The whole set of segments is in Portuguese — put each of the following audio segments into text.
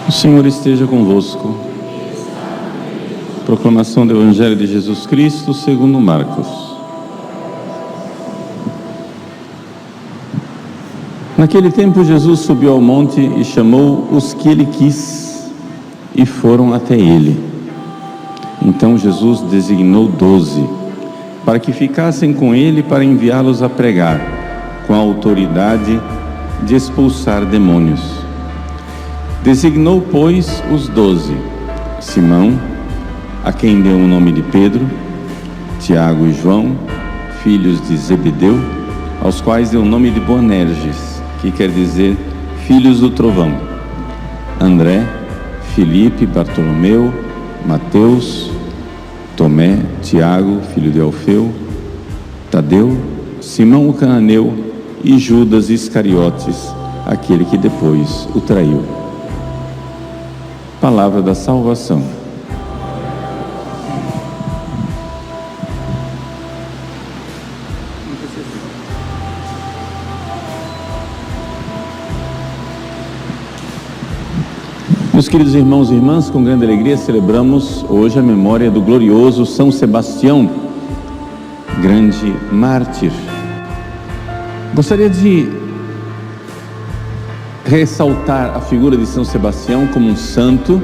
O Senhor esteja convosco. Proclamação do Evangelho de Jesus Cristo segundo Marcos. Naquele tempo Jesus subiu ao monte e chamou os que ele quis, e foram até ele. Então Jesus designou 12, para que ficassem com ele, para enviá-los a pregar, com a autoridade de expulsar demônios. Designou, pois, os 12: Simão, a quem deu o nome de Pedro, Tiago e João, filhos de Zebedeu, aos quais deu o nome de Boanerges, que quer dizer filhos do trovão, André, Filipe, Bartolomeu, Mateus, Tomé, Tiago, filho de Alfeu, Tadeu, Simão o cananeu e Judas Iscariotes, aquele que depois o traiu. Palavra da salvação. Meus queridos irmãos e irmãs, com grande alegria celebramos hoje a memória do glorioso São Sebastião, grande mártir. Gostaria de ressaltar a figura de São Sebastião como um santo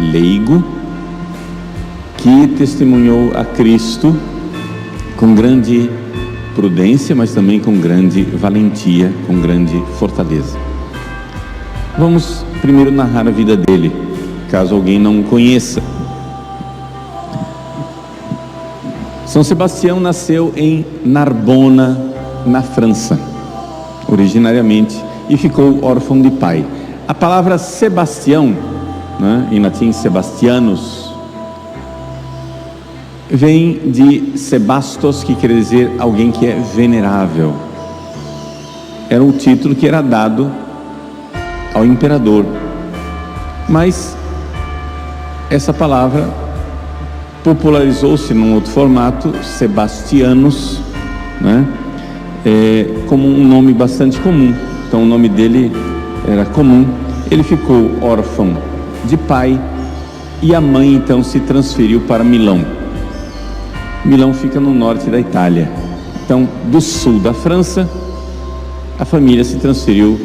leigo que testemunhou a Cristo com grande prudência, mas também com grande valentia, com grande fortaleza. Vamos primeiro narrar a vida dele, caso alguém não o conheça. São Sebastião nasceu em Narbona, na França, originariamente, e ficou órfão de pai. A palavra Sebastião, em latim Sebastianus, vem de Sebastos, que quer dizer alguém que é venerável. Era um título que era dado ao imperador, mas essa palavra popularizou-se num outro formato, Sebastianus, como um nome bastante comum. Então o nome dele era comum. Ele ficou órfão de pai e a mãe então se transferiu para Milão. Milão fica no norte da Itália. Então, do sul da França, a família se transferiu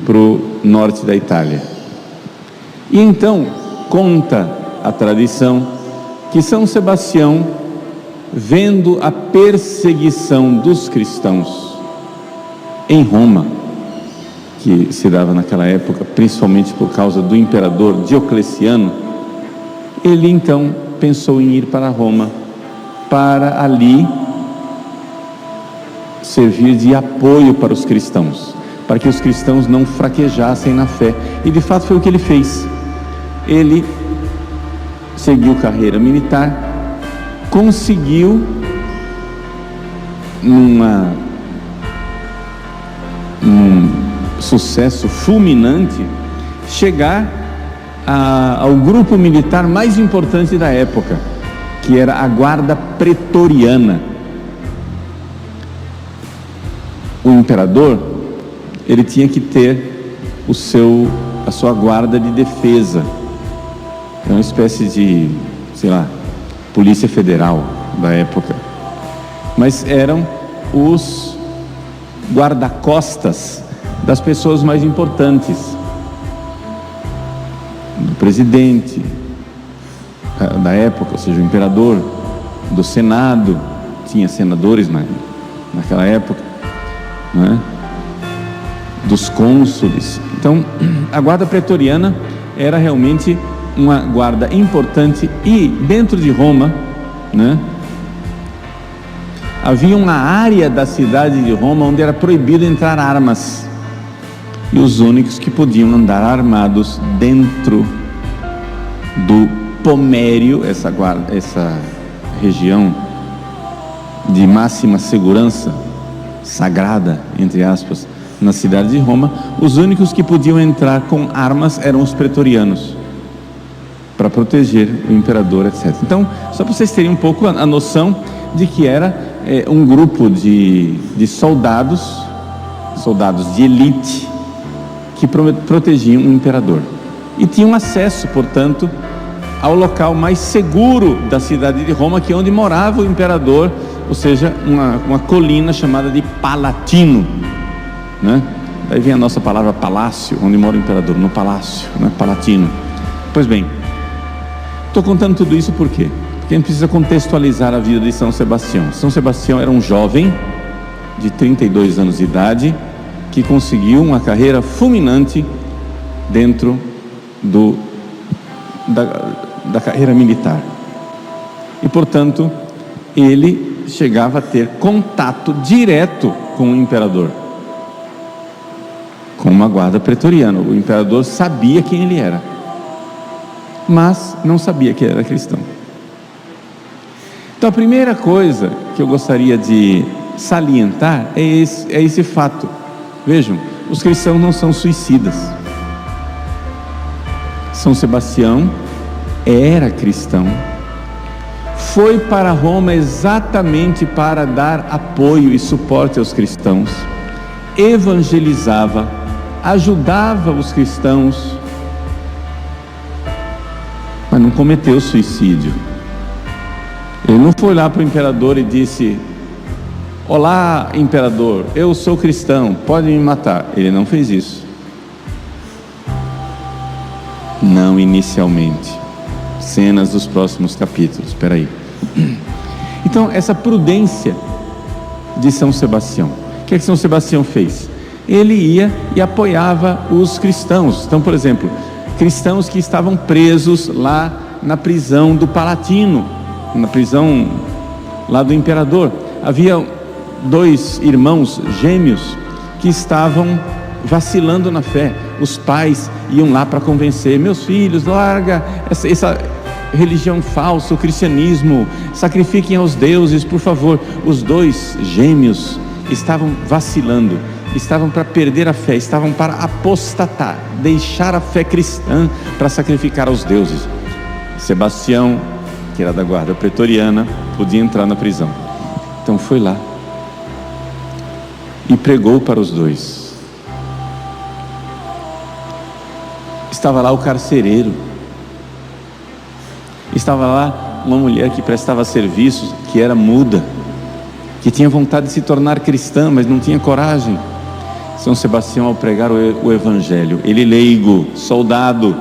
para o norte da Itália. E então conta a tradição que São Sebastião, vendo a perseguição dos cristãos em Roma, que se dava naquela época, principalmente por causa do imperador Diocleciano, ele então pensou em ir para Roma, para ali servir de apoio para os cristãos, para que os cristãos não fraquejassem na fé. E de fato foi o que ele fez. Ele seguiu carreira militar, conseguiu num sucesso fulminante chegar ao grupo militar mais importante da época, que era a Guarda Pretoriana. O imperador, ele tinha que ter a sua guarda de defesa. É uma espécie de, polícia federal da época. Mas eram os guarda-costas das pessoas mais importantes, do presidente da época, ou seja, o imperador, do Senado, tinha senadores naquela época, dos cônsules. Então, a guarda pretoriana era realmente uma guarda importante. E dentro de Roma, havia uma área da cidade de Roma onde era proibido entrar armas, e os únicos que podiam andar armados dentro do Pomério, essa região de máxima segurança, sagrada, entre aspas, na cidade de Roma, os únicos que podiam entrar com armas eram os pretorianos, para proteger o imperador, etc. Então, só para vocês terem um pouco a noção de que era um grupo de soldados de elite, que protegiam o imperador. e tinham acesso, portanto, ao local mais seguro da cidade de Roma, que é onde morava o imperador, ou seja, uma colina chamada de Palatino, né? Daí vem a nossa palavra palácio, onde mora o imperador, no palácio, né? Palatino. Pois bem, estou contando tudo isso por quê? Porque a gente precisa contextualizar a vida de São Sebastião. São Sebastião era um jovem de 32 anos de idade, que conseguiu uma carreira fulminante dentro da carreira militar. E, portanto, ele chegava a ter contato direto com o imperador, com uma guarda pretoriana. O imperador sabia quem ele era, mas não sabia que ele era cristão. Então, a primeira coisa que eu gostaria de salientar é esse fato. Vejam, os cristãos não são suicidas. São Sebastião era cristão, foi para Roma exatamente para dar apoio e suporte aos cristãos, evangelizava, ajudava os cristãos, mas não cometeu suicídio. Ele não foi lá para o imperador e disse: olá, imperador, eu sou cristão, pode me matar. Ele não fez isso. Não inicialmente. Cenas dos próximos capítulos. Espera aí. Então, essa prudência de São Sebastião. O que é que São Sebastião fez? Ele ia e apoiava os cristãos. Então, por exemplo, cristãos que estavam presos lá na prisão do Palatino, na prisão lá do imperador. Havia 2 irmãos gêmeos que estavam vacilando na fé. Os pais iam lá para convencer: meus filhos, larga essa religião falsa, o cristianismo, sacrifiquem aos deuses, por favor. Os 2 gêmeos estavam vacilando, estavam para perder a fé, estavam para apostatar, deixar a fé cristã para sacrificar aos deuses. Sebastião, que era da guarda pretoriana, podia entrar na prisão. Então foi lá e pregou para os 2. Estava lá o carcereiro, estava lá uma mulher que prestava serviços, que era muda, que tinha vontade de se tornar cristã, mas não tinha coragem. São Sebastião, ao pregar o evangelho, ele leigo, soldado,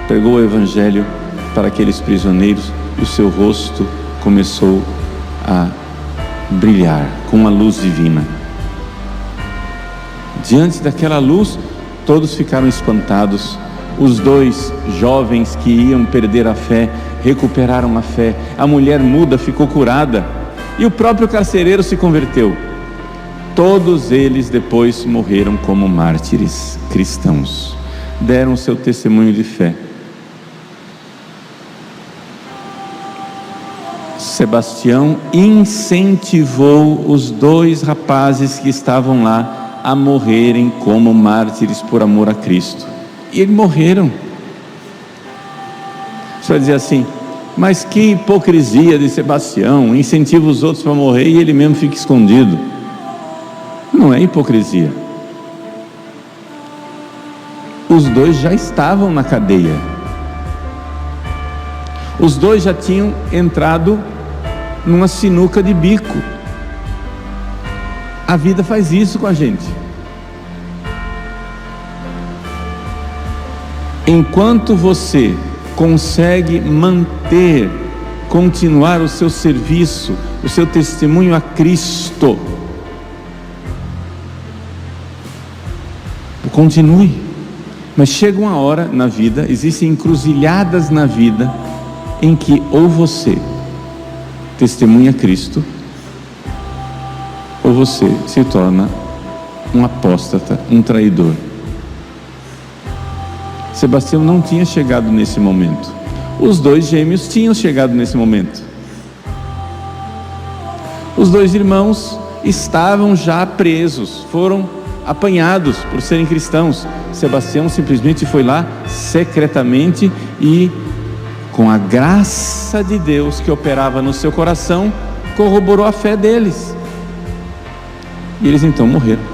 pregou o evangelho para aqueles prisioneiros, e o seu rosto começou a brilhar com uma luz divina. Diante daquela luz, todos ficaram espantados. Os 2 jovens que iam perder a fé recuperaram a fé. A mulher muda ficou curada e o próprio carcereiro se converteu. Todos eles depois morreram como mártires cristãos, deram seu testemunho de fé. Sebastião incentivou os 2 rapazes que estavam lá a morrerem como mártires por amor a Cristo. E eles morreram. Você vai dizer assim: mas que hipocrisia de Sebastião, incentiva os outros para morrer e ele mesmo fica escondido. Não é hipocrisia. Os 2 já estavam na cadeia. Os 2 já tinham entrado numa sinuca de bico. A vida faz isso com a gente. Enquanto você consegue continuar o seu serviço, o seu testemunho a Cristo, continue. Mas chega uma hora na vida, existem encruzilhadas na vida, em que ou você testemunha Cristo, ou você se torna um apóstata, um traidor. Sebastião não tinha chegado nesse momento. Os 2 gêmeos tinham chegado nesse momento. Os 2 irmãos estavam já presos, foram apanhados por serem cristãos. Sebastião simplesmente foi lá secretamente e, com a graça de Deus que operava no seu coração, corroborou a fé deles. E eles então morreram.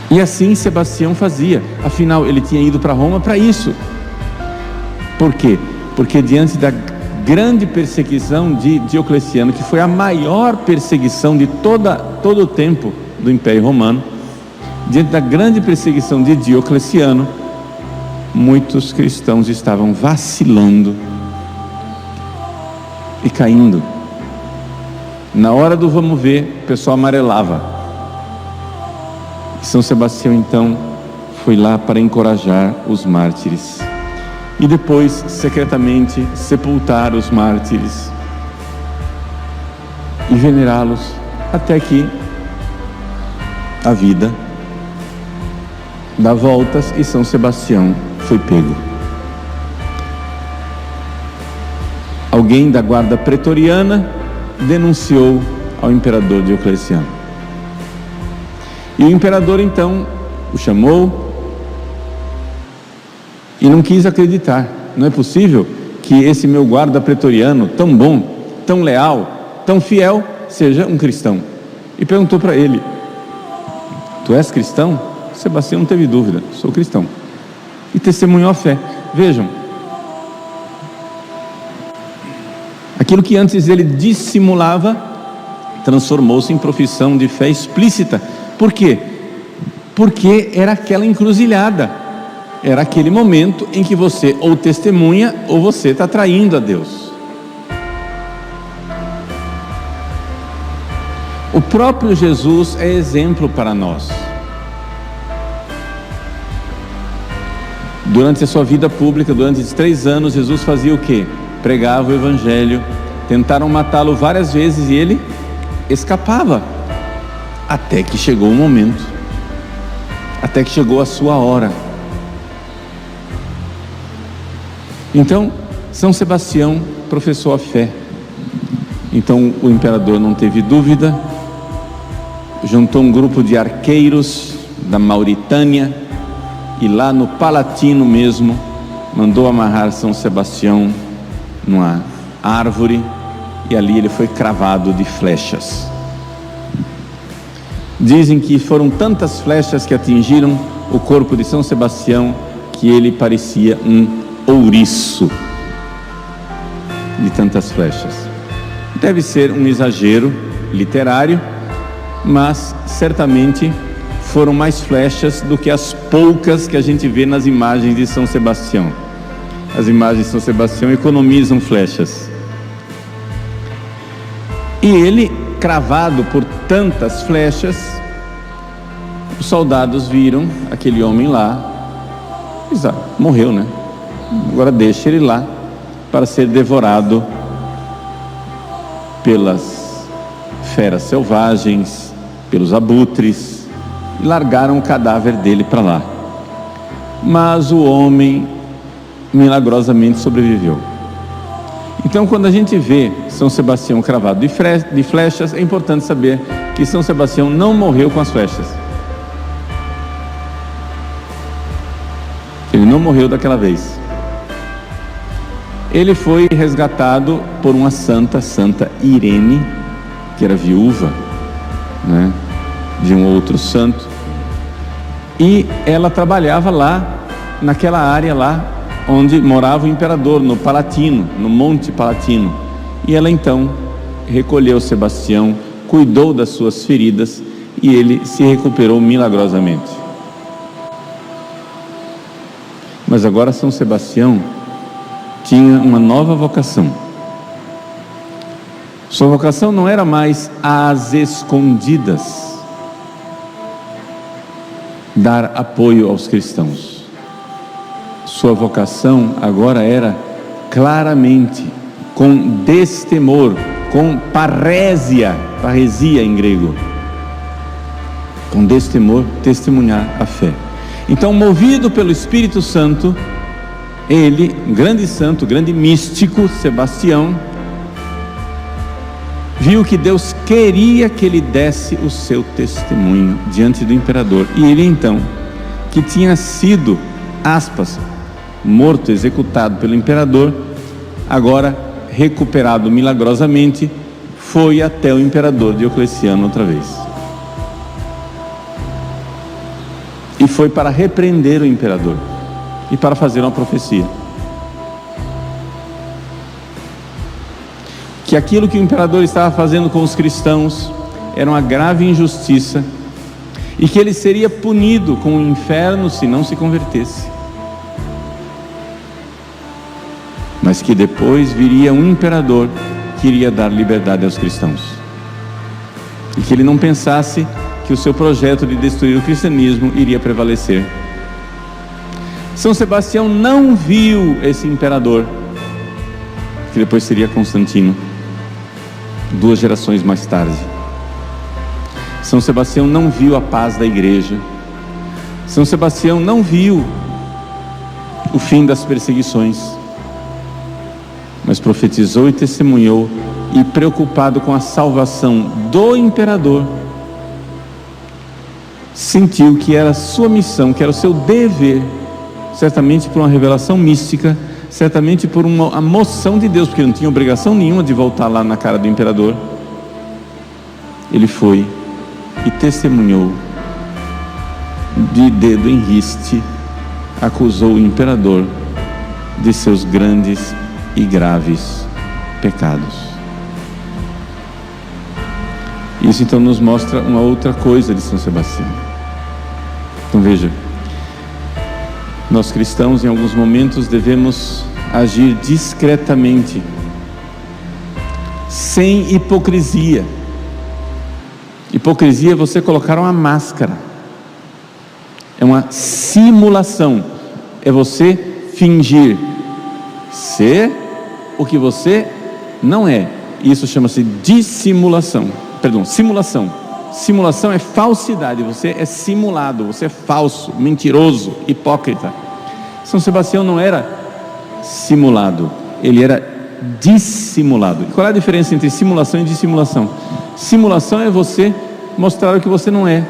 E assim Sebastião fazia. Afinal, ele tinha ido para Roma para isso. Por quê? Porque diante da grande perseguição de Diocleciano, que foi a maior perseguição de todo o tempo do Império Romano, diante da grande perseguição de Diocleciano, muitos cristãos estavam vacilando e caindo. Na hora do vamos ver, o pessoal amarelava. São Sebastião então foi lá para encorajar os mártires e depois secretamente sepultar os mártires e venerá-los até que a vida dá voltas e São Sebastião foi pego. Alguém da guarda pretoriana denunciou ao imperador Diocleciano. E o imperador então o chamou e não quis acreditar. Não é possível que esse meu guarda pretoriano, tão bom, tão leal, tão fiel, seja um cristão. E perguntou para ele: tu és cristão? Sebastião não teve dúvida: sou cristão. E testemunhou a fé. Vejam, aquilo que antes ele dissimulava transformou-se em profissão de fé explícita. Por quê? Porque era aquela encruzilhada, era aquele momento em que você ou testemunha ou você está traindo a Deus. O próprio Jesus é exemplo para nós. Durante a sua vida pública, durante esses 3 anos, Jesus fazia o quê? Pregava o Evangelho. Tentaram matá-lo várias vezes e ele escapava. Até que chegou o momento, até que chegou a sua hora. Então, São Sebastião professou a fé. Então o imperador não teve dúvida, juntou um grupo de arqueiros da Mauritânia e lá no Palatino mesmo, mandou amarrar São Sebastião numa árvore e ali ele foi cravado de flechas. Dizem que foram tantas flechas que atingiram o corpo de São Sebastião que ele parecia um ouriço de tantas flechas. Deve ser um exagero literário, mas certamente foram mais flechas do que as poucas que a gente vê nas imagens de São Sebastião. As imagens de São Sebastião economizam flechas. E ele, cravado por tantas flechas, os soldados viram aquele homem lá, morreu, né? Agora deixa ele lá para ser devorado pelas feras selvagens, pelos abutres, e largaram o cadáver dele para lá. Mas o homem milagrosamente sobreviveu. Então, quando a gente vê São Sebastião cravado de flechas, é importante saber que São Sebastião não morreu com as flechas. Ele não morreu daquela vez. Ele foi resgatado por uma Santa Irene, que era viúva, né, de um outro santo, e ela trabalhava lá, naquela área lá, onde morava o imperador, no Palatino, no Monte Palatino. E ela então recolheu Sebastião, cuidou das suas feridas e ele se recuperou milagrosamente. Mas agora São Sebastião tinha uma nova vocação. Sua vocação não era mais às escondidas dar apoio aos cristãos. Sua vocação agora era claramente, com destemor, com paresia em grego, com destemor, testemunhar a fé. Então, movido pelo Espírito Santo, ele, grande santo, grande místico, Sebastião, viu que Deus queria que ele desse o seu testemunho diante do imperador. E ele então, que tinha sido, aspas, morto, executado pelo imperador, agora recuperado milagrosamente, foi até o imperador Diocleciano outra vez. e foi para repreender o imperador e para fazer uma profecia. Que aquilo que o imperador estava fazendo com os cristãos era uma grave injustiça e que ele seria punido com o inferno se não se convertesse. Mas que depois viria um imperador que iria dar liberdade aos cristãos. E que ele não pensasse que o seu projeto de destruir o cristianismo iria prevalecer. São Sebastião não viu esse imperador, que depois seria Constantino, 2 gerações mais tarde. São Sebastião não viu a paz da igreja. São Sebastião não viu o fim das perseguições, mas profetizou e testemunhou, e preocupado com a salvação do imperador, sentiu que era sua missão, que era o seu dever, certamente por uma revelação mística, certamente por uma moção de Deus, porque não tinha obrigação nenhuma de voltar lá na cara do imperador. Ele foi e testemunhou, de dedo em riste, acusou o imperador de seus grandes e graves pecados. Isso então nos mostra uma outra coisa de São Sebastião. Então veja, nós cristãos em alguns momentos devemos agir discretamente, sem hipocrisia. Hipocrisia é você colocar uma máscara, é uma simulação, é você fingir ser o que você não é. Isso chama-se dissimulação. Simulação. Simulação é falsidade, você é simulado, você é falso, mentiroso, hipócrita. São Sebastião não era simulado, ele era dissimulado. E qual é a diferença entre simulação e dissimulação? Simulação é você mostrar o que você não é.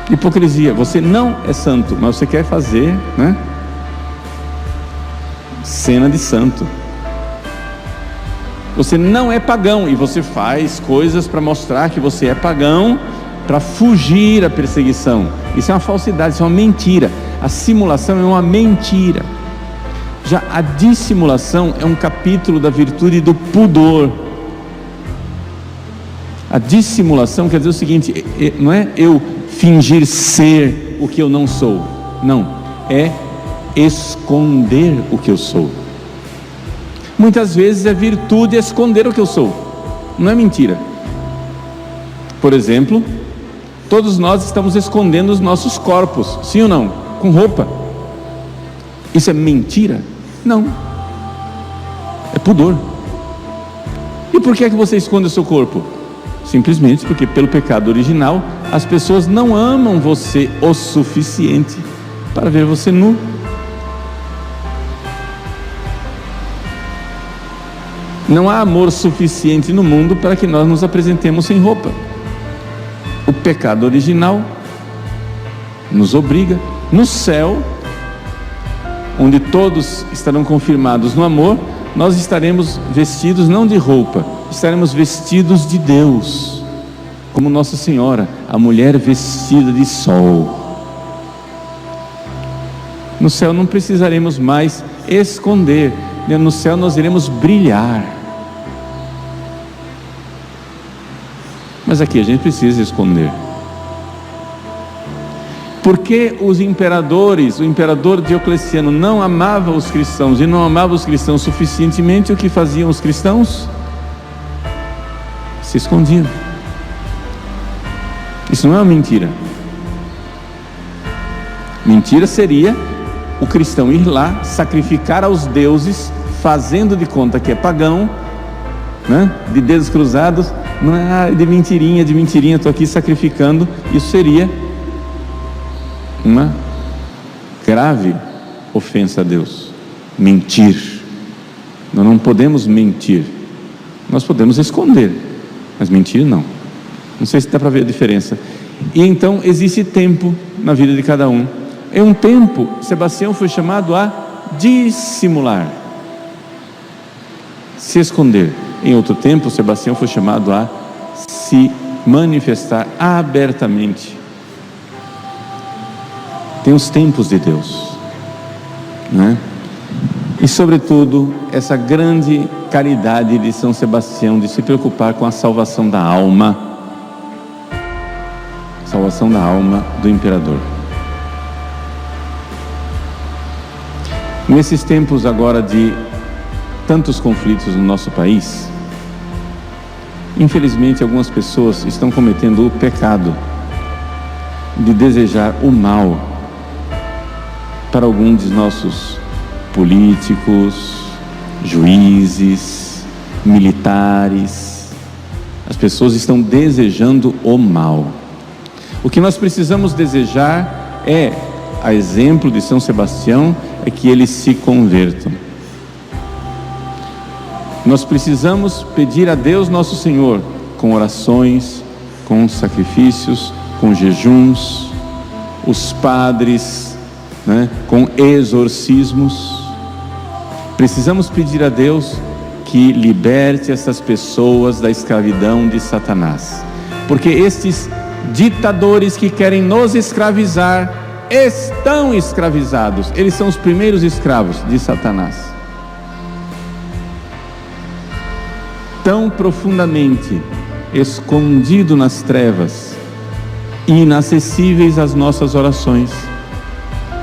Hipocrisia, você não é santo, mas você quer fazer, né? Cena de santo. Você não é pagão e você faz coisas para mostrar que você é pagão, para fugir à perseguição. Isso é uma falsidade, isso é uma mentira. A simulação é uma mentira. Já a dissimulação é um capítulo da virtude do pudor. A dissimulação quer dizer o seguinte: não é eu fingir ser o que eu não sou, não, é esconder o que eu sou. Muitas vezes é virtude esconder o que eu sou, não é mentira. Por exemplo, todos nós estamos escondendo os nossos corpos, sim ou não? Com roupa. Isso é mentira? Não, é pudor. E por que é que você esconde o seu corpo? Simplesmente porque pelo pecado original as pessoas não amam você o suficiente para ver você nu. Não há amor suficiente no mundo para que nós nos apresentemos sem roupa. O pecado original nos obriga. No céu, onde todos estarão confirmados no amor, nós estaremos vestidos não de roupa, estaremos vestidos de Deus, como Nossa Senhora, a mulher vestida de sol. No céu não precisaremos mais esconder, no céu nós iremos brilhar. Mas aqui a gente precisa esconder. Por que os imperadores, o imperador Diocleciano não amava os cristãos e não amava os cristãos suficientemente? O que faziam os cristãos? Se escondiam. Isso não é uma mentira. Mentira seria o cristão ir lá, sacrificar aos deuses, fazendo de conta que é pagão, né? De dedos cruzados, não é de mentirinha, estou aqui sacrificando. Isso seria uma grave ofensa a Deus. Mentir. Nós não podemos mentir. Nós podemos esconder, mas mentir não. Não sei se dá para ver a diferença. E então existe tempo na vida de cada um. Em um tempo, Sebastião foi chamado a dissimular, se esconder. Em outro tempo, Sebastião foi chamado a se manifestar abertamente. tem os tempos de Deus, né? E sobretudo essa grande caridade de São Sebastião de se preocupar com a salvação da alma do imperador. Nesses tempos agora de tantos conflitos no nosso país, infelizmente algumas pessoas estão cometendo o pecado de desejar o mal para alguns dos nossos políticos, juízes, militares. As pessoas estão desejando o mal. O que nós precisamos desejar é, a exemplo de São Sebastião, é que eles se convertam. Nós precisamos pedir a Deus nosso Senhor, com orações, com sacrifícios, com jejuns, os padres, né, com exorcismos. Precisamos pedir a Deus que liberte essas pessoas da escravidão de Satanás, porque estes ditadores que querem nos escravizar estão escravizados. Eles são os primeiros escravos de Satanás. Tão profundamente escondido nas trevas e inacessíveis às nossas orações.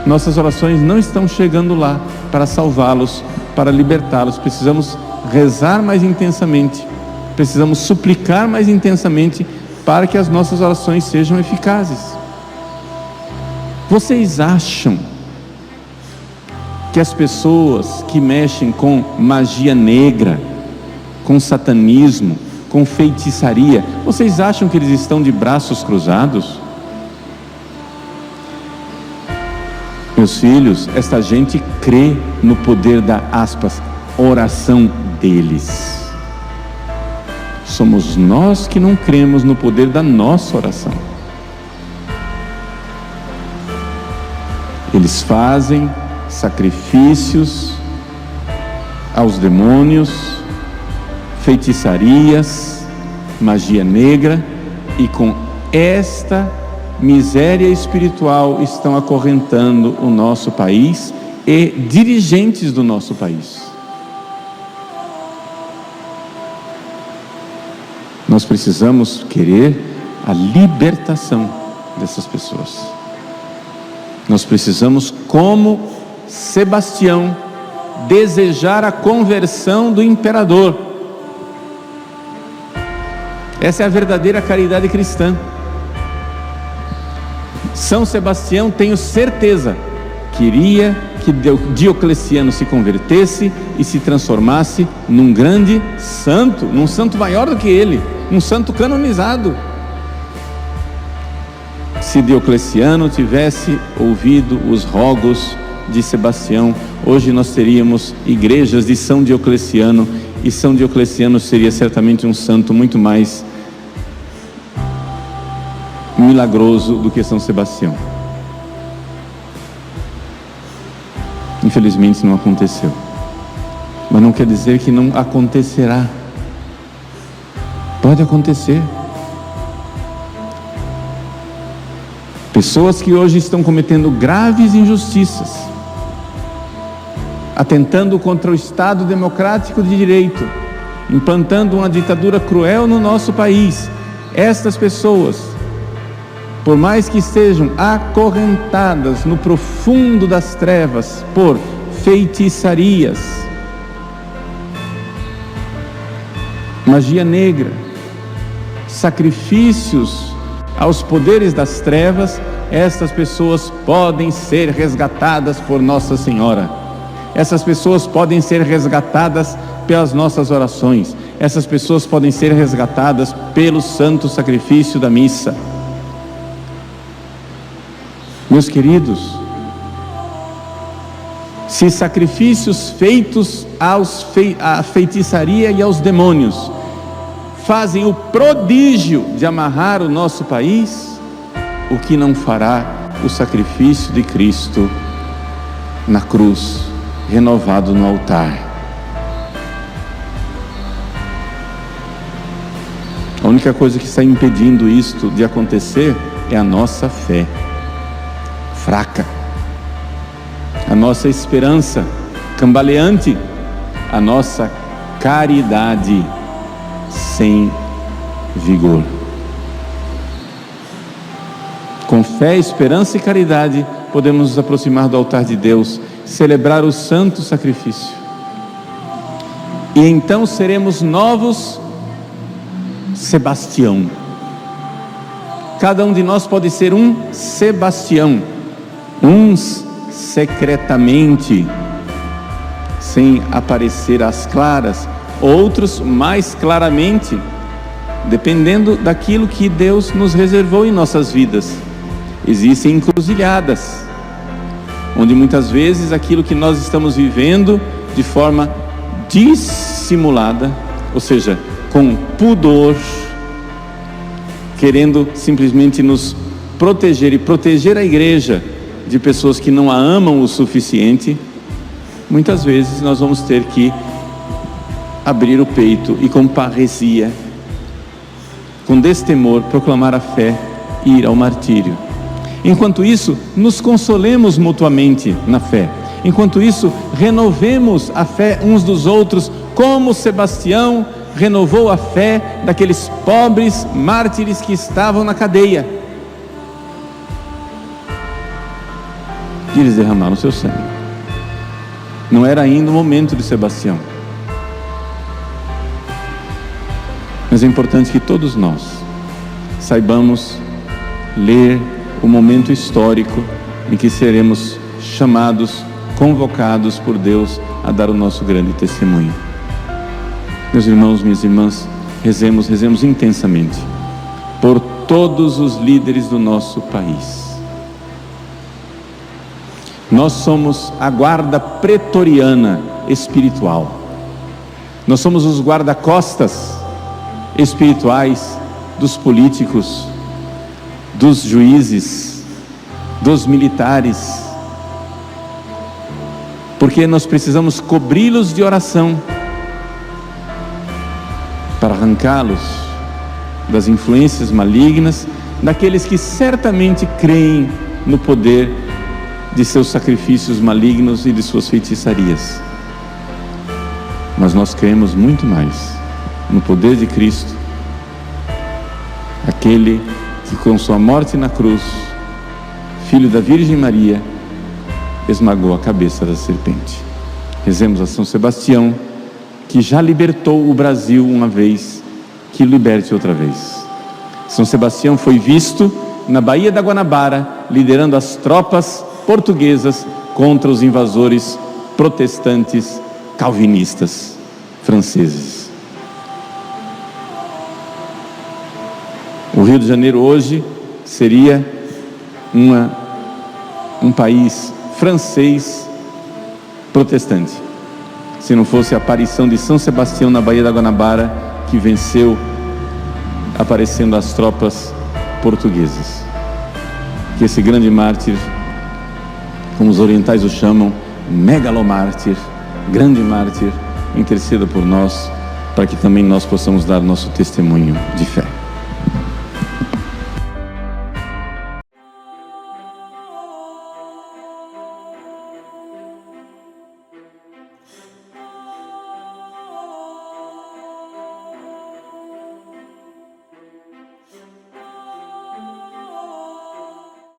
Nossas orações não estão chegando lá para salvá-los, para libertá-los. Precisamos rezar mais intensamente, precisamos suplicar mais intensamente para que as nossas orações sejam eficazes. Vocês acham que as pessoas que mexem com magia negra, com satanismo, com feitiçaria, vocês acham que eles estão de braços cruzados? Meus filhos, esta gente crê no poder da, aspas, oração deles. Somos nós que não cremos no poder da nossa oração. Eles fazem sacrifícios aos demônios, feitiçarias, magia negra, e com esta miséria espiritual estão acorrentando o nosso país e dirigentes do nosso país. Nós precisamos querer a libertação dessas pessoas. Nós precisamos, como Sebastião, desejar a conversão do imperador. Essa é a verdadeira caridade cristã. São Sebastião, tenho certeza, queria que Diocleciano se convertesse e se transformasse num grande santo, num santo maior do que ele, um santo canonizado. Se Diocleciano tivesse ouvido os rogos de Sebastião, hoje nós teríamos igrejas de São Diocleciano, e São Diocleciano seria certamente um santo muito mais milagroso do que São Sebastião. Infelizmente não aconteceu, mas não quer dizer que não acontecerá. Pode acontecer. Pessoas que hoje estão cometendo graves injustiças, atentando contra o Estado democrático de direito, implantando uma ditadura cruel no nosso país. Estas pessoas, por mais que estejam acorrentadas no profundo das trevas por feitiçarias, magia negra, sacrifícios aos poderes das trevas, estas pessoas podem ser resgatadas por Nossa Senhora. Essas pessoas podem ser resgatadas pelas nossas orações. Essas pessoas podem ser resgatadas pelo santo sacrifício da missa. Meus queridos, se sacrifícios feitos à feitiçaria e aos demônios fazem o prodígio de amarrar o nosso país, o que não fará o sacrifício de Cristo na cruz, renovado no altar? A única coisa que está impedindo isto de acontecer é a nossa fé. fraca, a nossa esperança cambaleante, a nossa caridade sem vigor. Com fé, esperança e caridade, podemos nos aproximar do altar de Deus, celebrar o santo sacrifício. E então seremos novos Sebastião. Cada um de nós pode ser um Sebastião, uns secretamente, sem aparecer às claras, outros mais claramente, dependendo daquilo que Deus nos reservou em nossas vidas. Existem encruzilhadas, onde muitas vezes aquilo que nós estamos vivendo de forma dissimulada, ou seja, com pudor, querendo simplesmente nos proteger e proteger a igreja de pessoas que não a amam o suficiente, muitas vezes nós vamos ter que abrir o peito e com parresia, com destemor, proclamar a fé e ir ao martírio. Enquanto isso, nos consolemos mutuamente na fé. Enquanto isso, renovemos a fé uns dos outros, como Sebastião renovou a fé daqueles pobres mártires que estavam na cadeia. E eles derramaram seu sangue. Não era ainda o momento de Sebastião. Mas é importante que todos nós saibamos ler o momento histórico em que seremos chamados, convocados por Deus a dar o nosso grande testemunho. Meus irmãos, minhas irmãs, rezemos intensamente por todos os líderes do nosso país. Nós somos a guarda pretoriana espiritual. Nós somos os guarda-costas espirituais dos políticos, dos juízes, dos militares, porque nós precisamos cobri-los de oração para arrancá-los das influências malignas, daqueles que certamente creem no poder de seus sacrifícios malignos e de suas feitiçarias. Mas nós cremos muito mais no poder de Cristo, aquele que com sua morte na cruz, filho da Virgem Maria, esmagou a cabeça da serpente. Rezemos a São Sebastião, que já libertou o Brasil uma vez, que liberte outra vez. São Sebastião foi visto na Baía da Guanabara, liderando as tropas portuguesas contra os invasores protestantes calvinistas franceses. O Rio de Janeiro hoje seria um país francês protestante, se não fosse a aparição de São Sebastião na Baía da Guanabara, que venceu aparecendo as tropas portuguesas. Que esse grande mártir, como os orientais o chamam, megalomártir, grande mártir, interceda por nós, para que também nós possamos dar nosso testemunho de fé.